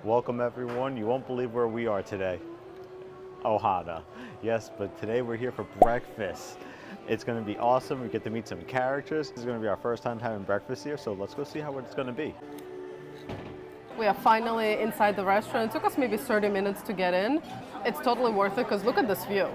Welcome everyone. You won't believe where we are today. Ohana. Yes, but today we're here for breakfast. It's going to be awesome. We get to meet some characters. This is going to be our first time having breakfast here, so let's go see how it's going to be. We are finally inside the restaurant. It took us maybe 30 minutes to get in. It's totally worth it because look at this view.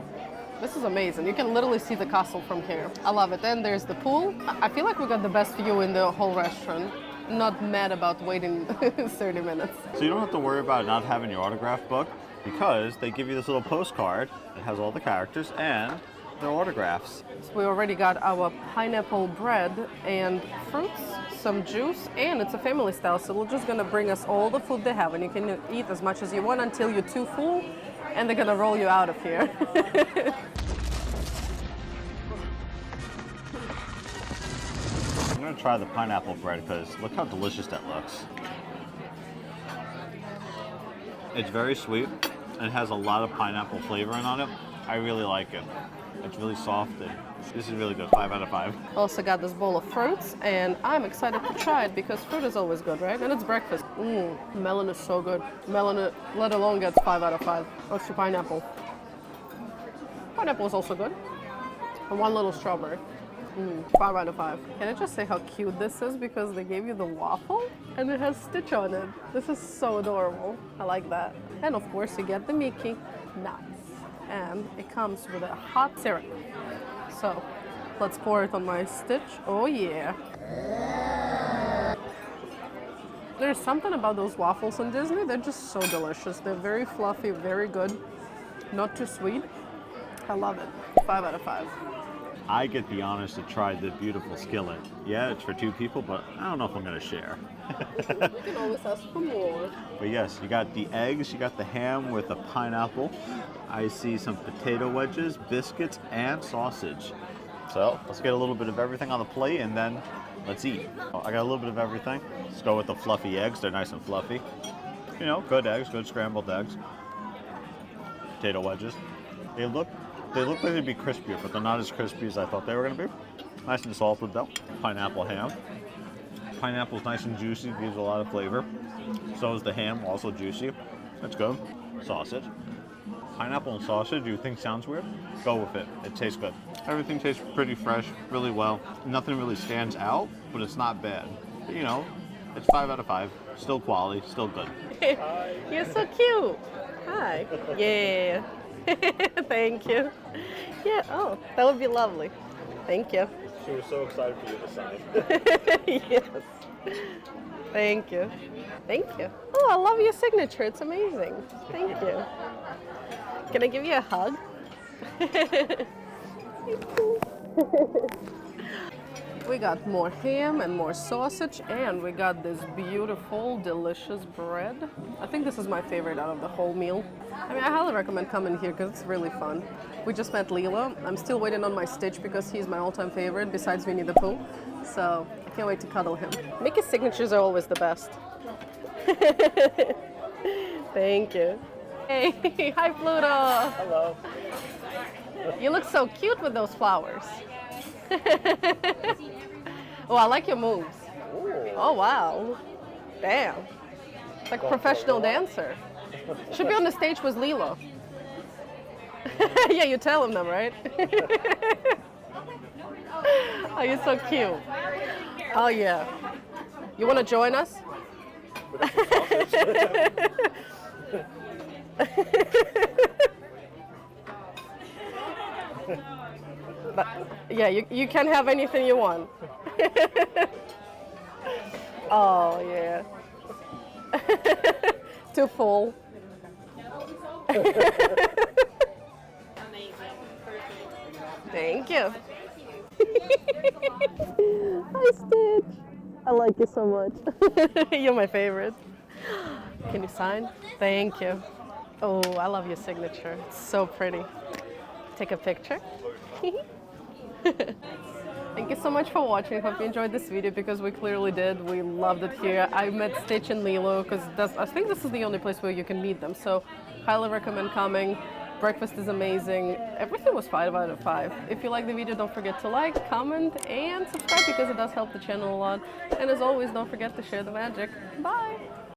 This is amazing. You can literally see the castle from here. I love it. Then there's the pool. I feel like we got the best view in the whole restaurant. Not mad about waiting 30 minutes. So you don't have to worry about not having your autograph book because they give you this little postcard that has all the characters and their autographs. So we already got our pineapple bread and fruits, some juice, and it's a family style, so we're just gonna bring us all the food they have, and you can eat as much as you want until you're too full, and they're gonna roll you out of here. I'm gonna try the pineapple bread because look how delicious that looks. It's very sweet and has a lot of pineapple flavoring on it. I really like it. It's really soft and this is really good. 5 out of 5. Also got this bowl of fruits, and I'm excited to try it because fruit is always good, right? And it's breakfast. Melon is so good. Melon, let alone, gets 5 out of 5. Let's do pineapple. Pineapple is also good. And one little strawberry. 5 out of 5. Can I just say how cute this is because they gave you the waffle and it has Stitch on it. This is so adorable. I like that. And of course you get the Mickey. Nice. And it comes with a hot syrup. So let's pour it on my Stitch. Oh yeah. There's something about those waffles in Disney. They're just so delicious. They're very fluffy, very good. Not too sweet. I love it. 5 out of 5. I get the honors to try the beautiful skillet. Yeah, it's for 2 people, but I don't know if I'm gonna share. You can always ask for more. But yes, you got the eggs, you got the ham with the pineapple. I see some potato wedges, biscuits, and sausage. So let's get a little bit of everything on the plate and then let's eat. I got a little bit of everything. Let's go with the fluffy eggs. They're nice and fluffy. You know, good eggs, good scrambled eggs. Potato wedges. They look like they'd be crispier, but they're not as crispy as I thought they were going to be. Nice and salted though. Pineapple ham. Pineapple's nice and juicy, gives a lot of flavor. So is the ham, also juicy. That's good. Sausage. Pineapple and sausage, you think sounds weird? Go with it. It tastes good. Everything tastes pretty fresh, really well. Nothing really stands out, but it's not bad. You know, it's 5 out of 5. Still quality, still good. You're so cute. Hi. Yeah. Thank you. Yeah, oh, that would be lovely. Thank you. She was so excited for you to sign. Yes. Thank you. Thank you. Oh, I love your signature. It's amazing. Thank you. Can I give you a hug? We got more ham and more sausage, and we got this beautiful, delicious bread. I think this is my favorite out of the whole meal. I mean, I highly recommend coming here because it's really fun. We just met Lilo. I'm still waiting on my Stitch because he's my all-time favorite besides Winnie the Pooh. So I can't wait to cuddle him. Mickey's signatures are always the best. Thank you. Hey, hi Pluto. Hello. You look so cute with those flowers. Oh, I like your moves. Ooh. Oh, wow. Damn. It's like a professional dancer. Should be on the stage with Lilo. Yeah, you tell him them, right? Oh, you're so cute. Oh, yeah. You want to join us? But, yeah, you can have anything you want. Oh, yeah. Too full. Thank you. Hi, Stitch. I like you so much. You're my favorite. Can you sign? Thank you. Oh, I love your signature. It's so pretty. Take a picture. Thank you so much for watching. Hope you enjoyed this video because we clearly did. We loved it here. I met Stitch and Lilo because I think this is the only place where you can meet them. So highly recommend coming. Breakfast is amazing. Everything was 5 out of 5. If you like the video, don't forget to like, comment, and subscribe because it does help the channel a lot. And as always, don't forget to share the magic. Bye!